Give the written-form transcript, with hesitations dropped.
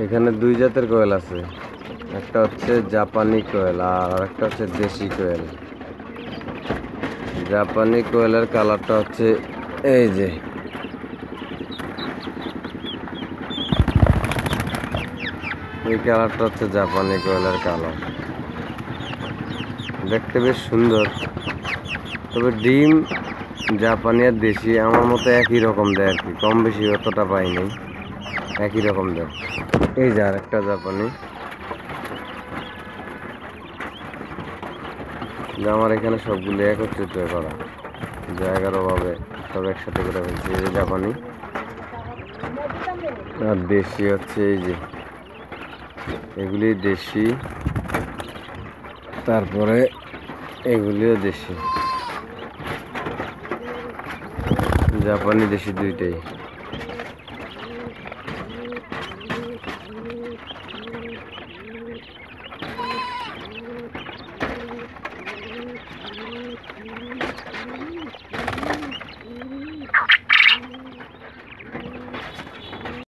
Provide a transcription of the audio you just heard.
এখানে দুই জাতের কোয়েল আছে, একটা হচ্ছে জাপানি কোয়েল আর আরেকটা হচ্ছে দেশি কোয়েল। জাপানি কোয়েলের কালারটা হচ্ছে এই যে, এই কালারটা হচ্ছে জাপানি কোয়েলের কালার। দেখতে বেশ সুন্দর, তবে ডিম জাপানি আর দেশি আমার মতো একই রকম দেয় আর কি, কম বেশি অতটা পাইনি, একই রকম দেয়। এই যে আরেকটা জাপানি, আমার এখানে সবগুলো একত্রিত করা, জায়গার অভাবে সব একসাথে করে ফেলছি। এই যে জাপানি আর দেশি হচ্ছে এই যে, এগুলি দেশি, তারপরে এগুলিও দেশি, জাপানি দেশি দুইটাই।